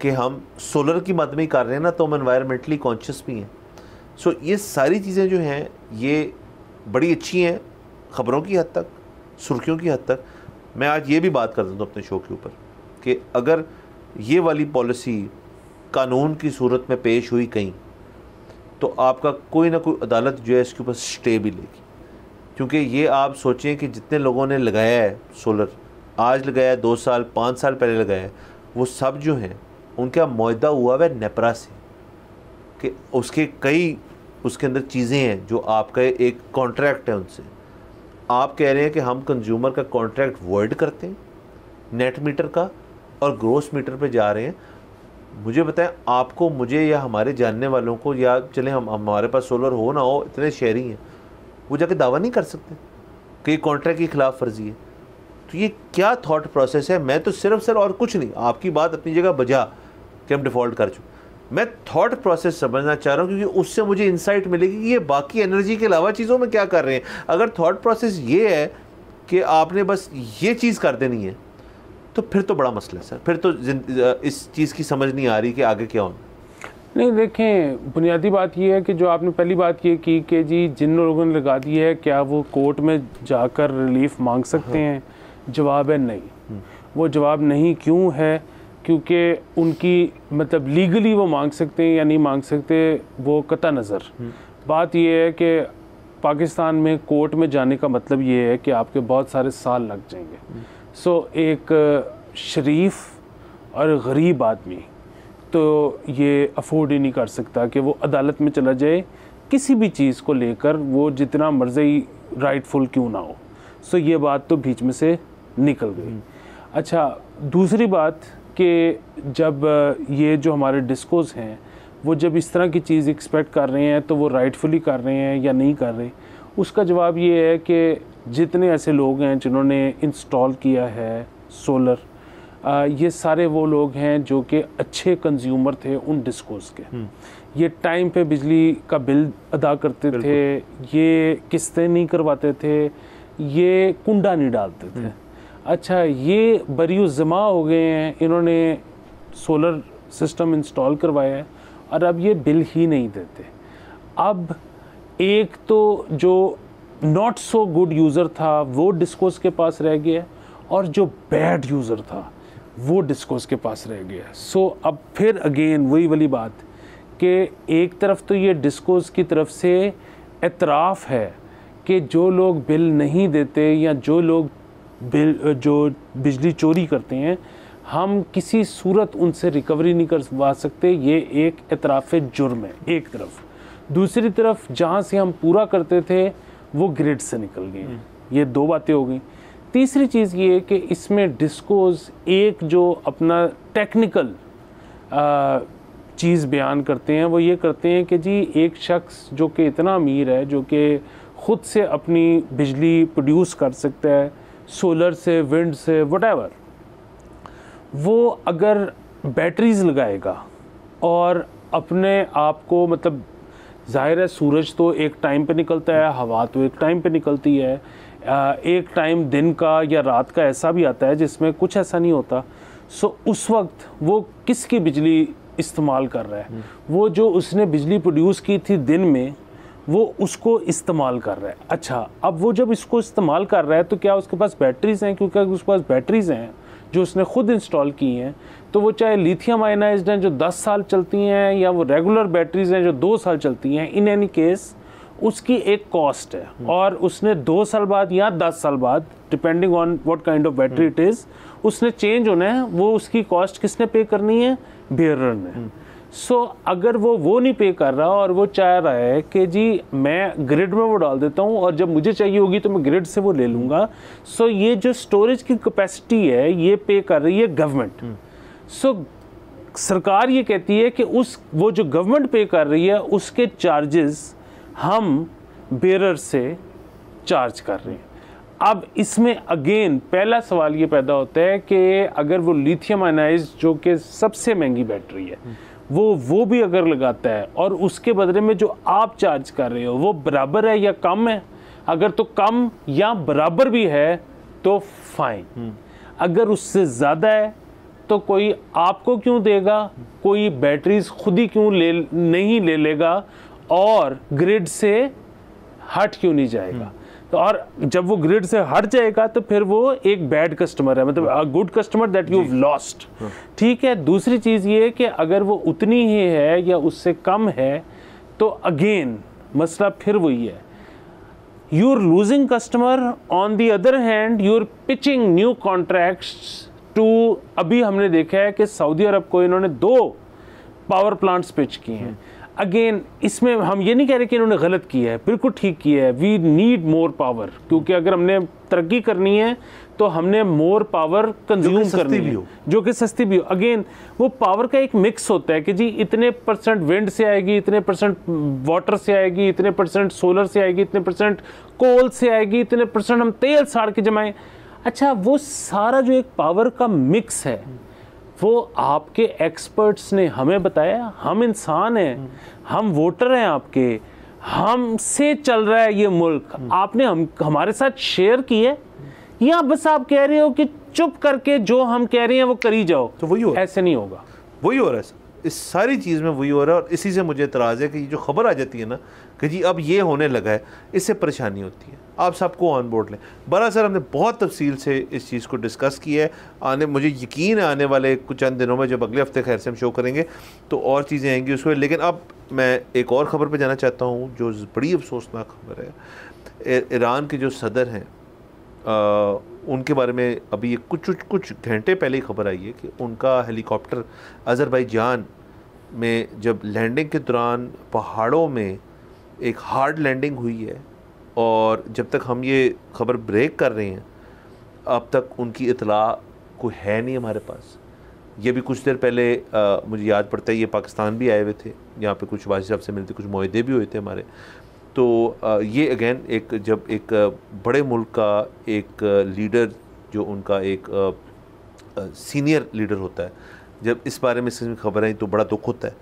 कि हम सोलर की मद में ही कर रहे हैं ना, तो हम एनवायरमेंटली कॉन्शियस भी हैं। सो ये सारी चीज़ें जो हैं ये बड़ी अच्छी हैं ख़बरों की हद तक, सुर्खियों की हद तक। मैं आज ये भी बात कर देता हूँ अपने शो के ऊपर कि अगर ये वाली पॉलिसी कानून की सूरत में पेश हुई कहीं, तो आपका कोई ना कोई अदालत जो है इसके ऊपर स्टे भी लेगी। क्योंकि ये आप सोचें कि जितने लोगों ने लगाया है सोलर, आज लगाया है, 2 साल 5 साल पहले लगाया है, वो सब जो हैं उनका मुआहदा हुआ है नेपरा से कि उसके कई उसके अंदर चीज़ें हैं जो आपका एक कॉन्ट्रैक्ट है उनसे। आप कह रहे हैं कि हम कंज्यूमर का कॉन्ट्रैक्ट वॉइड करते हैं नेट मीटर का और ग्रोस मीटर पे जा रहे हैं। मुझे बताएं, आपको, मुझे या हमारे जानने वालों को, या चले हम हमारे पास सोलर हो ना हो, इतने शहरी हैं वो जाके दावा नहीं कर सकते कि ये कॉन्ट्रैक्ट की खिलाफ वर्जी है। तो ये क्या थॉट प्रोसेस है? मैं तो सिर्फ सर और कुछ नहीं, आपकी बात अपनी जगह बजा कि हम डिफ़ॉल्ट कर चुके। मैं थॉट प्रोसेस समझना चाह रहा हूँ क्योंकि उससे मुझे इंसाइट मिलेगी कि ये बाकी एनर्जी के अलावा चीज़ों में क्या कर रहे हैं। अगर थॉट प्रोसेस ये है कि आपने बस ये चीज़ कर देनी है तो फिर तो बड़ा मसला है सर, फिर तो इस चीज़ की समझ नहीं आ रही कि आगे क्या होना। नहीं, देखें, बुनियादी बात ये है कि जो आपने पहली बात ये की कि जी जिन लोगों ने लगा दी है क्या वो कोर्ट में जाकर रिलीफ मांग सकते हैं? जवाब है नहीं। वो जवाब नहीं क्यों है? क्योंकि उनकी मतलब लीगली वो मांग सकते हैं या नहीं मांग सकते वो कता नज़र। बात ये है कि पाकिस्तान में कोर्ट में जाने का मतलब ये है कि आपके बहुत सारे साल लग जाएंगे। सो एक शरीफ और गरीब आदमी तो ये अफोर्ड ही नहीं कर सकता कि वो अदालत में चला जाए किसी भी चीज़ को लेकर, वो जितना मर्जी राइटफुल क्यों ना हो। सो ये बात तो बीच में से निकल गई। अच्छा, दूसरी बात कि जब ये जो हमारे डिस्कोस हैं वो जब इस तरह की चीज़ एक्सपेक्ट कर रहे हैं तो वो राइटफुली कर रहे हैं या नहीं कर रहे, उसका जवाब ये है कि जितने ऐसे लोग हैं जिन्होंने इंस्टॉल किया है सोलर, ये सारे वो लोग हैं जो कि अच्छे कंज्यूमर थे उन डिस्कोस के। ये टाइम पे बिजली का बिल अदा करते थे, ये किस्तें नहीं करवाते थे, ये कुंडा नहीं डालते थे। अच्छा, ये बरियो जमा हो गए हैं, इन्होंने सोलर सिस्टम इंस्टॉल करवाया है और अब ये बिल ही नहीं देते। अब एक तो जो नॉट सो गुड यूज़र था वो डिस्कोस के पास रह गया और जो बैड यूज़र था वो डिस्कोस के पास रह गया। सो अब फिर अगेन वही वाली बात कि एक तरफ तो ये डिस्कोस की तरफ से एतराफ़ है कि जो लोग बिल नहीं देते या जो लोग बिजली चोरी करते हैं, हम किसी सूरत उनसे रिकवरी नहीं करवा सकते। ये एक एतराफ़ जुर्म है एक तरफ। दूसरी तरफ जहाँ से हम पूरा करते थे वो ग्रिड से निकल गए। ये दो बातें हो गई। तीसरी चीज़ ये कि इसमें डिस्कोज एक जो अपना टेक्निकल चीज़ बयान करते हैं, वो ये करते हैं कि जी एक शख्स जो कि इतना अमीर है, जो कि ख़ुद से अपनी बिजली प्रोड्यूस कर सकता है, सोलर से, विंड से, व्हाटएवर, वो अगर बैटरीज लगाएगा और अपने आप को, मतलब ज़ाहिर है सूरज तो एक टाइम पे निकलता है, हवा तो एक टाइम पे निकलती है, एक टाइम दिन का या रात का ऐसा भी आता है जिसमें कुछ ऐसा नहीं होता। सो उस वक्त वो किसकी बिजली इस्तेमाल कर रहा है? वो जो उसने बिजली प्रोड्यूस की थी दिन में, वो उसको इस्तेमाल कर रहा है। अच्छा, अब वो जब इसको इस्तेमाल कर रहा है तो क्या उसके पास बैटरीज़ हैं? क्योंकि अगर उसके पास बैटरीज़ हैं जो उसने ख़ुद इंस्टॉल की हैं, तो वो चाहे लिथियम आयनाइज्ड हैं जो 10 साल चलती हैं, या वो रेगुलर बैटरीज़ हैं जो 2 साल चलती हैं, इन एनी केस उसकी एक कॉस्ट है। और उसने 2 साल बाद या 10 साल बाद, depending on what kind of battery it is, उसने चेंज होना है। वो उसकी कॉस्ट किसने पे करनी है? बेयरर ने। सो अगर वो नहीं पे कर रहा और वो चाह रहा है कि जी मैं ग्रिड में वो डाल देता हूँ और जब मुझे चाहिए होगी तो मैं ग्रिड से वो ले लूँगा, सो ये जो स्टोरेज की कैपेसिटी है ये पे कर रही है गवर्नमेंट। सो सरकार ये कहती है कि वो जो गवर्नमेंट पे कर रही है उसके चार्जेस हम बेयरर से चार्ज कर रहे हैं। अब इसमें अगेन पहला सवाल ये पैदा होता है कि अगर वो लिथियम आयनाइज्ड जो कि सबसे महंगी बैटरी है, वो भी अगर लगाता है और उसके बदले में जो आप चार्ज कर रहे हो वो बराबर है या कम है? अगर तो कम या बराबर भी है तो फाइन, अगर उससे ज़्यादा है तो कोई आपको क्यों देगा? कोई बैटरीज खुद ही क्यों नहीं ले लेगा और ग्रिड से हट क्यों नहीं जाएगा? तो और जब वो ग्रिड से हट जाएगा तो फिर वो एक बैड कस्टमर है, मतलब a good customer that you have lost. ठीक है। दूसरी चीज़ ये कि अगर वो उतनी ही है या उससे कम है तो अगेन मसला फिर वही है, you are losing customer. On the other hand you are pitching new contracts to, अभी हमने देखा है कि सऊदी अरब को इन्होंने 2 पावर प्लांट्स पिच किए हैं। अगेन इसमें हम ये नहीं कह रहे कि इन्होंने गलत किया है, बिल्कुल ठीक किया है। वी नीड मोर पावर, क्योंकि अगर हमने तरक्की करनी है तो हमने मोर पावर कंज्यूम करनी है जो कि सस्ती भी हो। अगेन वो पावर का एक मिक्स होता है कि जी इतने % विंड से आएगी, इतने % वाटर से आएगी, इतने % सोलर से आएगी, इतने % कोल से आएगी, इतने % हम तेल साड़ के जमाएं। अच्छा, वो सारा जो एक पावर का मिक्स है वो आपके एक्सपर्ट्स ने हमें बताया। हम इंसान हैं, हम वोटर हैं आपके, हमसे चल रहा है ये मुल्क। आपने हमारे साथ शेयर किया या बस आप कह रहे हो कि चुप करके जो हम कह रहे हैं वो करी जाओ? तो वही हो, ऐसे नहीं होगा। वही हो रहा है इस सारी चीज़ में, वही हो रहा है। और इसी से मुझे एतराज़ है कि जो खबर आ जाती है ना कि जी अब ये होने लगा है, इससे परेशानी होती है। आप सबको ऑन बोर्ड लें। बड़ा सर हमने बहुत तफसील से इस चीज़ को डिस्कस किया है। मुझे यकीन है आने वाले कुछ चंद दिनों में, जब अगले हफ्ते खैर से हम शो करेंगे तो और चीज़ें आएंगी उसमें। लेकिन अब मैं एक और ख़बर पे जाना चाहता हूँ जो बड़ी अफसोसनाक खबर है। ईरान के जो सदर हैं उनके बारे में अभी ये कुछ घंटे पहले ही खबर आई है कि उनका हेलीकॉप्टर अज़रबैजान में जब लैंडिंग के दौरान पहाड़ों में एक हार्ड लैंडिंग हुई है, और जब तक हम ये ख़बर ब्रेक कर रहे हैं अब तक उनकी इतला कोई है नहीं हमारे पास। ये भी कुछ देर पहले मुझे याद पड़ता है ये पाकिस्तान भी आए हुए थे, यहाँ पे कुछ वाजिद साहब से मिलते, कुछ मुआहदे भी हुए थे हमारे। तो ये अगेन जब एक बड़े मुल्क का एक लीडर, जो उनका एक सीनियर लीडर होता है, जब इस बारे में खबर आई तो बड़ा दुख होता है।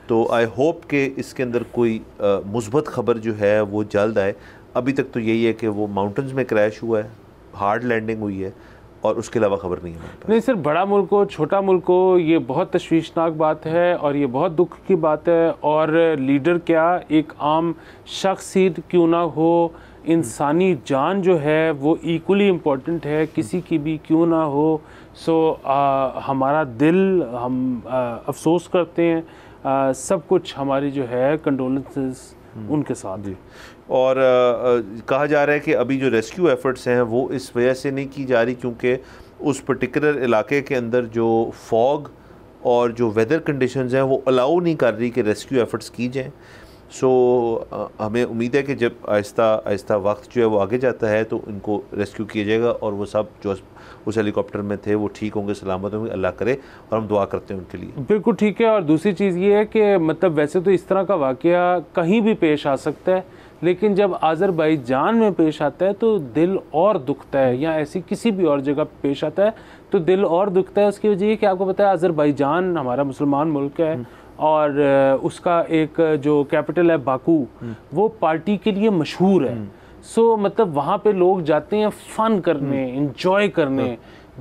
तो आई होप कि इसके अंदर कोई मुस्बत खबर जो है वो जल्द आए। अभी तक तो यही है कि वो माउंटेन्स में क्रैश हुआ है, हार्ड लैंडिंग हुई है, और उसके अलावा खबर नहीं है। नहीं, सिर्फ बड़ा मुल्क हो छोटा मुल्क हो, ये बहुत तशवीशनाक बात है और ये बहुत दुख की बात है। और लीडर क्या, एक आम शख्स ही क्यों ना हो, इंसानी जान जो है वो इक्वली इम्पोर्टेंट है, किसी की भी क्यों ना हो। सो हमारा दिल, हम अफसोस करते हैं, सब कुछ हमारी जो है कंडोलेंसेस उनके साथ। जी। और कहा जा रहा है कि अभी जो रेस्क्यू एफर्ट्स हैं वो इस वजह से नहीं की जा रही क्योंकि उस पर्टिकुलर इलाके के अंदर जो फॉग और जो वेदर कंडीशंस हैं वो अलाउ नहीं कर रही कि रेस्क्यू एफर्ट्स की जाएँ। सो हमें उम्मीद है कि जब आहिस्ता आहिस्ता वक्त जो है वो आगे जाता है तो इनको रेस्क्यू किया जाएगा और वो सब जो उस हेलीकॉप्टर में थे वो ठीक होंगे, सलामत होंगे, अल्लाह करे, और हम दुआ करते हैं उनके लिए। बिल्कुल ठीक है। और दूसरी चीज़ ये है कि मतलब वैसे तो इस तरह का वाक़या कहीं भी पेश आ सकता है, लेकिन जब आज़रबाईजान में पेश आता है तो दिल और दुखता है, या ऐसी किसी भी और जगह पेश आता है तो दिल और दुखता है। उसकी वजह ये कि आपको पता है आज़रबाईजान हमारा मुसलमान मुल्क है और उसका एक जो कैपिटल है बाकू, वो पार्टी के लिए मशहूर है। सो मतलब वहाँ पे लोग जाते हैं फ़न करने, इंजॉय करने।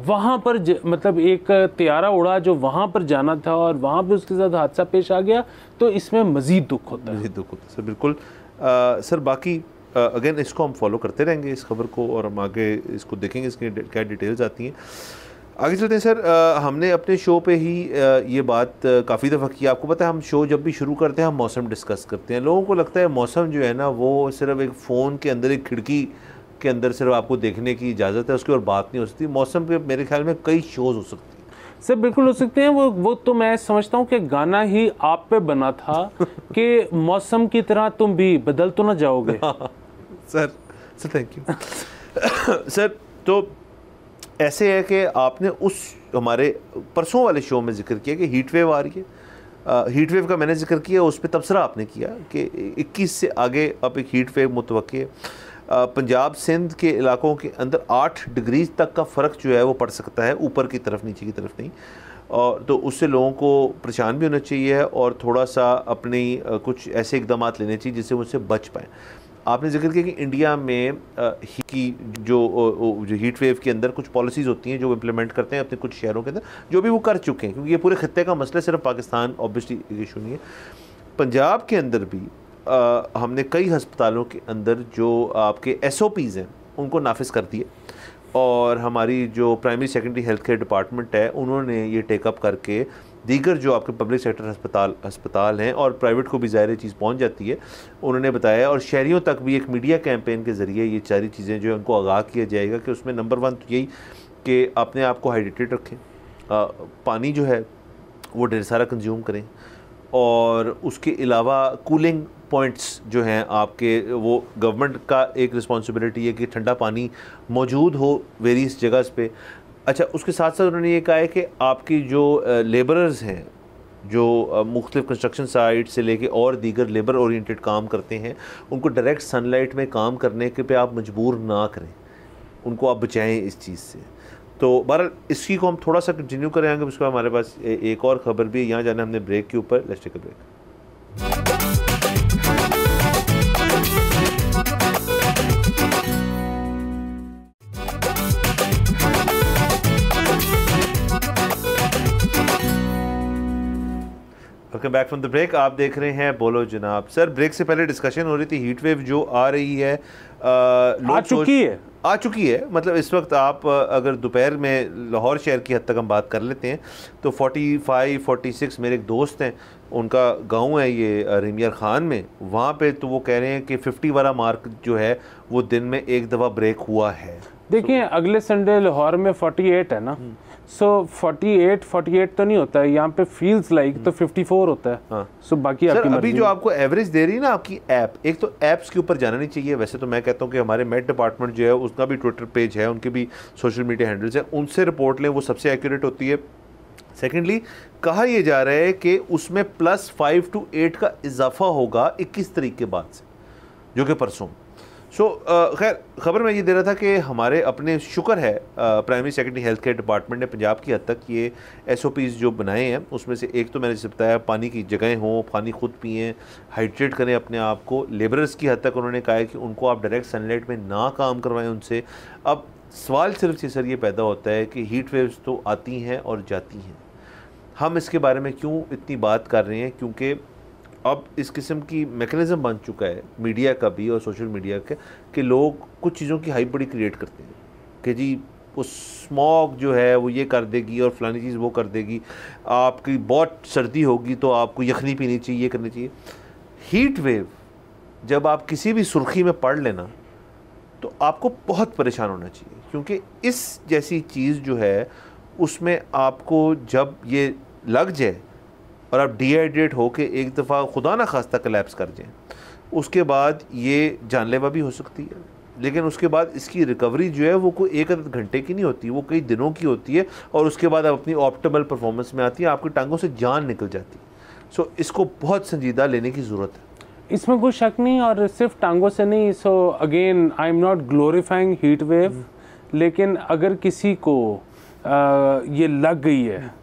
वहाँ पर मतलब एक त्यारा उड़ा जो वहाँ पर जाना था और वहाँ पे उसके साथ हादसा पेश आ गया, तो इसमें मज़ीद दुख होता है। मज़ीद दुख होता है सर, बिल्कुल। सर बाकी अगेन इसको हम फॉलो करते रहेंगे इस खबर को, और हम आगे इसको देखेंगे इसकी क्या डिटेल्स आती हैं। आगे चलते हैं सर। हमने अपने शो पे ही ये बात काफ़ी दफ़ा की। आपको पता है हम शो जब भी शुरू करते हैं हम मौसम डिस्कस करते हैं। लोगों को लगता है मौसम जो है ना वो सिर्फ एक फ़ोन के अंदर, एक खिड़की के अंदर सिर्फ आपको देखने की इजाज़त है, उसकी और बात नहीं हो सकती। मौसम पे मेरे ख्याल में कई शोज़ हो सकते हैं सर। बिल्कुल हो सकते हैं। वो तो मैं समझता हूँ कि गाना ही आप पे बना था कि मौसम की तरह तुम भी बदल तो ना जाओगे। Sir thank you sir. तो ऐसे है कि आपने उस हमारे परसों वाले शो में जिक्र किया कि हीट वेव आ रही है। हीट वेव का मैंने जिक्र किया, उस पर तबसरा आपने किया कि 21 से आगे अब एक हीट वेव मुतवक्की है। पंजाब सिंध के इलाकों के अंदर 8 डिग्रीज तक का फ़र्क जो है वो पड़ सकता है, ऊपर की तरफ नीचे की तरफ नहीं। और तो उससे लोगों को परेशान भी होना चाहिए और थोड़ा सा अपनी कुछ ऐसे इकदाम लेने चाहिए जिससे उससे बच पाएँ। आपने जिक्र किया कि इंडिया में की जो हीट वेव के अंदर कुछ पॉलिसीज़ होती हैं जो इम्प्लीमेंट करते हैं अपने कुछ शहरों के अंदर, जो भी वो कर चुके हैं, क्योंकि ये पूरे खत्ते का मसला, सिर्फ पाकिस्तान ऑब्वियसली इशू नहीं है। पंजाब के अंदर भी हमने कई हस्पतालों के अंदर जो आपके SOPs हैं उनको नाफिज कर दिए, और हमारी जो primary secondary health care department है उन्होंने ये टेकअप करके दीगर जो आपके पब्लिक सेक्टर अस्पताल हैं और प्राइवेट को भी ज़ाहिर चीज़ पहुंच जाती है, उन्होंने बताया। और शहरियों तक भी एक मीडिया कैंपेन के ज़रिए ये सारी चीज़ें जो है उनको आगाह किया जाएगा कि उसमें नंबर 1 तो यही कि अपने आप को हाइड्रेटेड रखें, पानी जो है वो ढेर सारा कंज्यूम करें, और उसके अलावा कूलिंग पॉइंट्स जो हैं आपके, वो गवर्नमेंट का एक रिस्पॉन्सिबिलिटी है कि ठंडा पानी मौजूद हो वेरियस जगह पे। अच्छा, उसके साथ साथ उन्होंने ये कहा है कि आपकी जो लेबरर्स हैं जो मुख्तलिफ कंस्ट्रक्शन साइट से लेके और दीगर लेबर ओरिएंटेड काम करते हैं, उनको डायरेक्ट सनलाइट में काम करने के पे आप मजबूर ना करें, उनको आप बचाएं इस चीज़ से। तो बहरहाल इसकी को हम थोड़ा सा कंटिन्यू करेंगे, उसके बाद हमारे पास एक और ख़बर भी है। यहाँ जाना हमने ब्रेक के ऊपर, let's take a break. Welcome back from the break. आप देख रहे हैं बोलो जनाब। सर ब्रेक से पहले डिस्कशन हो रही थी हीट वेव जो आ रही है, आ चुकी है। मतलब इस वक्त आप अगर दोपहर में लाहौर शहर की हद तक हम बात कर लेते हैं तो 45-46, मेरे एक दोस्त हैं उनका गांव है ये रिमियर ख़ान में, वहाँ पे तो वो कह रहे हैं कि 50 वाला मार्क जो है वो दिन में एक दफ़ा ब्रेक हुआ है। देखिए अगले संडे लाहौर में 48 है ना, सो 48 तो नहीं होता है यहाँ पे, फील्स लाइक तो 54 होता है। हाँ। सो बाकी सर आपकी अभी जो आपको एवरेज दे रही है ना आपकी ऐप, एक तो ऐप्स के ऊपर जाना नहीं चाहिए। वैसे तो मैं कहता हूँ कि हमारे मेट डिपार्टमेंट जो है उसका भी ट्विटर पेज है, उनके भी सोशल मीडिया हैंडल्स हैं, उनसे रिपोर्ट लें, वो सबसे एक्यूरेट होती है। सेकेंडली कहा यह जा रहा है कि उसमें +5 to 8 का इजाफा होगा 21 तारीख के बाद से, जो कि परसों। खैर ख़बर मैं ये दे रहा था कि हमारे अपने शुक्र है primary secondary health care department ने पंजाब की हद तक ये SOPs जो बनाए हैं, उसमें से एक तो मैंने जैसे बताया पानी की जगहें हों, पानी खुद पिएँ, हाइड्रेट करें अपने आप को। लेबरर्स की हद तक उन्होंने कहा है कि उनको आप डायरेक्ट सनलाइट में ना काम करवाएं उनसे। अब सवाल सिर्फ से सर ये पैदा होता है कि हीट वेव्स तो आती हैं और जाती हैं, हम इसके बारे में क्यों इतनी बात कर रहे हैं? क्योंकि अब इस किस्म की मैकेनिज़्म बन चुका है मीडिया का भी और सोशल मीडिया का कि लोग कुछ चीज़ों की हाइप बड़ी क्रिएट करते हैं कि जी वो स्मॉग जो है वो ये कर देगी और फलानी चीज़ वो कर देगी, आपकी बहुत सर्दी होगी तो आपको यखनी पीनी चाहिए, ये करनी चाहिए। हीट वेव जब आप किसी भी सुर्खी में पढ़ लेना तो आपको बहुत परेशान होना चाहिए, क्योंकि इस जैसी चीज़ जो है उसमें आपको जब ये लग जाए और आप डिहाइड्रेट होके एक दफ़ा खुदा ना खास्ता कोलैप्स कर जाएं, उसके बाद ये जानलेवा भी हो सकती है। लेकिन उसके बाद इसकी रिकवरी जो है वो कोई एक आध घंटे की नहीं होती, वो कई दिनों की होती है, और उसके बाद आप अपनी ऑप्टिमल परफॉर्मेंस में आती है, आपकी टांगों से जान निकल जाती है। सो इसको बहुत संजीदा लेने की ज़रूरत है, इसमें कोई शक नहीं। और सिर्फ टांगों से नहीं, so again I am not glorifying heat wave, लेकिन अगर किसी को ये लग गई है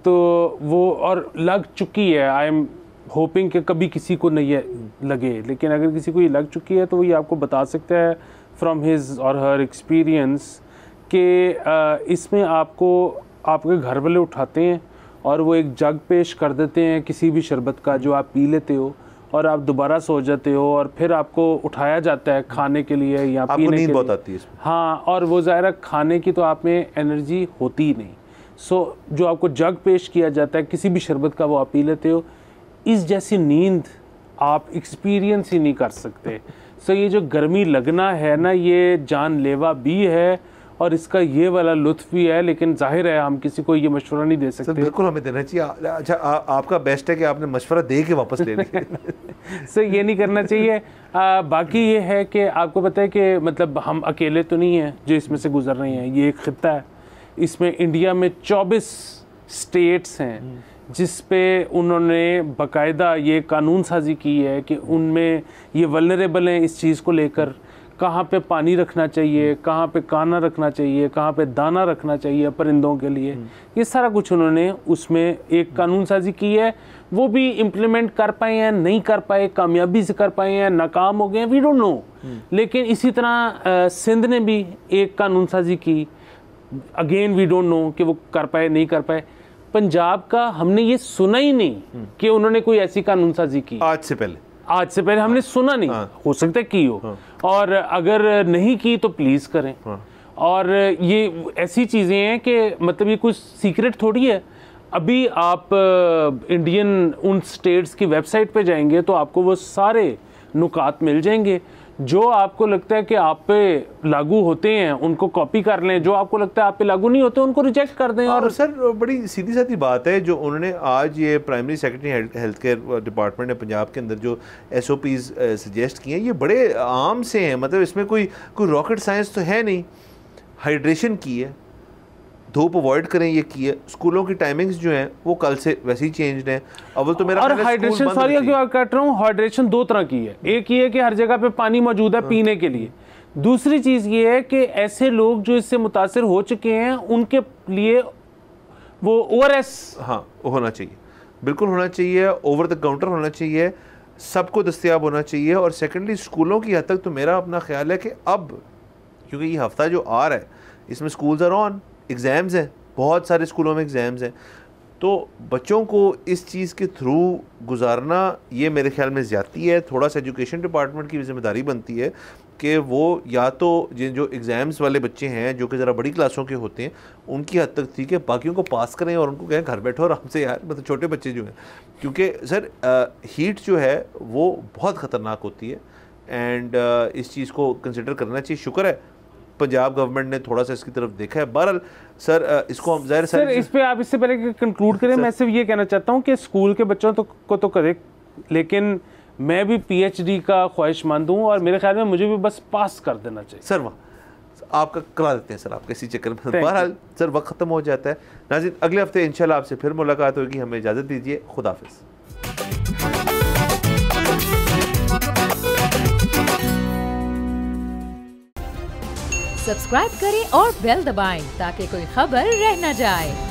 तो वो, और लग चुकी है, आई एम होपिंग कि कभी किसी को नहीं लगे, लेकिन अगर किसी को ये लग चुकी है तो वो ये आपको बता सकता है फ्रॉम हिज और हर एक्सपीरियंस कि इसमें आपको आपके घर वाले उठाते हैं और वो एक जग पेश कर देते हैं किसी भी शरबत का जो आप पी लेते हो, और आप दोबारा सो जाते हो, और फिर आपको उठाया जाता है खाने के लिए या पीने के लिए। बहुत आती है इसमें। हाँ, और वो ज़ाहिर खाने की तो आप में एनर्जी होती ही नहीं। सो जो आपको जग पेश किया जाता है किसी भी शरबत का, वो आप पी लेते हो। इस जैसी नींद आप एक्सपीरियंस ही नहीं कर सकते। सो ये जो गर्मी लगना है ना, ये जानलेवा भी है और इसका ये वाला लुत्फ भी है, लेकिन जाहिर है हम किसी को ये मशवरा नहीं दे सकते। बिल्कुल हमें देना चाहिए। अच्छा, आपका बेस्ट है कि आपने मशवरा दे के वापस ले लिया। सर ये नहीं करना चाहिए। बाकी ये है कि आपको पता है कि मतलब हम अकेले तो नहीं हैं जो इसमें से गुजर रहे हैं। ये एक खित्ता है, इसमें इंडिया में 24 स्टेट्स हैं जिस पे उन्होंने बाकायदा ये कानून साजी की है कि उनमें ये वल्नरेबल हैं इस चीज़ को लेकर, कहाँ पे पानी रखना चाहिए, कहाँ पे खाना रखना चाहिए, कहाँ पे दाना रखना चाहिए परिंदों के लिए। ये सारा कुछ उन्होंने उसमें एक कानून साजी की है। वो भी इम्प्लीमेंट कर पाए हैं, नहीं कर पाए, कामयाबी से कर पाए हैं, नाकाम हो गए हैं, वी डोंट नो। लेकिन इसी तरह सिंध ने भी एक कानून साजी की, अगेन वी डोंट नो कि वो कर पाए नहीं कर पाए। पंजाब का हमने ये सुना ही नहीं कि उन्होंने कोई ऐसी कानून साजी की। आज से पहले हमने सुना नहीं। हो सकता है की हो, और अगर नहीं की तो प्लीज करें। और ये ऐसी चीजें हैं कि मतलब ये कुछ सीक्रेट थोड़ी है। अभी आप इंडियन उन स्टेट्स की वेबसाइट पे जाएंगे तो आपको वो सारे नुकात मिल जाएंगे। जो आपको लगता है कि आप पे लागू होते हैं उनको कॉपी कर लें, जो आपको लगता है आप पे लागू नहीं होते उनको रिजेक्ट कर दें। और सर बड़ी सीधी सादी बात है जो उन्होंने आज ये primary secretary health care department ने पंजाब के अंदर जो SOPs सजेस्ट किए हैं, ये बड़े आम से हैं। मतलब इसमें कोई रॉकेट साइंस तो है नहीं। हाइड्रेशन की है, धूप अवॉइड करें, ये की है। स्कूलों की टाइमिंग्स जो हैं वो कल से वैसे ही चेंज हैं। अव्वल तो मेरा और हाइड्रेशन, सॉरी क्यों कट रहा हूँ, हाइड्रेशन दो तरह की है। एक ये है कि हर जगह पे पानी मौजूद है पीने के लिए। दूसरी चीज ये है कि ऐसे लोग जो इससे मुतासिर हो चुके हैं उनके लिए वो ORS होना चाहिए, बिल्कुल होना चाहिए, ओवर द काउंटर होना चाहिए, सबको दस्तयाब होना चाहिए। और सेकेंडली स्कूलों की हद तक तो मेरा अपना ख्याल है कि अब क्योंकि ये हफ्ता जो आ रहा है इसमें स्कूल्स आर ऑन, एग्ज़ाम्स हैं, बहुत सारे स्कूलों में एग्ज़ाम्स हैं, तो बच्चों को इस चीज़ के थ्रू गुजारना ये मेरे ख्याल में ज़्यादती है। थोड़ा सा एजुकेशन डिपार्टमेंट की जिम्मेदारी बनती है कि वो या तो जिन जो एग्ज़ाम्स वाले बच्चे हैं जो कि ज़रा बड़ी क्लासों के होते हैं उनकी हद तक ठीक है, बाकियों को पास करें और उनको कहें घर बैठो आराम से यार, मतलब छोटे बच्चे जो हैं, क्योंकि सर हीट जो है वो बहुत ख़तरनाक होती है एंड इस चीज़ को कंसिडर करना चाहिए। शुक्र है पंजाब गवर्नमेंट ने थोड़ा सा इसकी तरफ देखा है। बहरहाल सर इसको हम ज़ाहिर सर इस पे आप इससे पहले कंक्लूड करें, मैं सिर्फ ये कहना चाहता हूँ कि स्कूल के बच्चों को तो करे, लेकिन मैं भी PhD का ख्वाहिशमंद हूँ और मेरे ख्याल में मुझे भी बस पास कर देना चाहिए। सर वाह, आपका करा देते हैं सर, आपके इसी चक्कर में। बहरहाल सर वक्त ख़त्म हो जाता है। नाज़रीन अगले हफ्ते इंशाल्लाह आपसे फिर मुलाकात होगी। हमें इजाज़त दीजिए, खुदा हाफ़िज़। सब्सक्राइब करें और बेल दबाएं ताकि कोई खबर रह न जाए।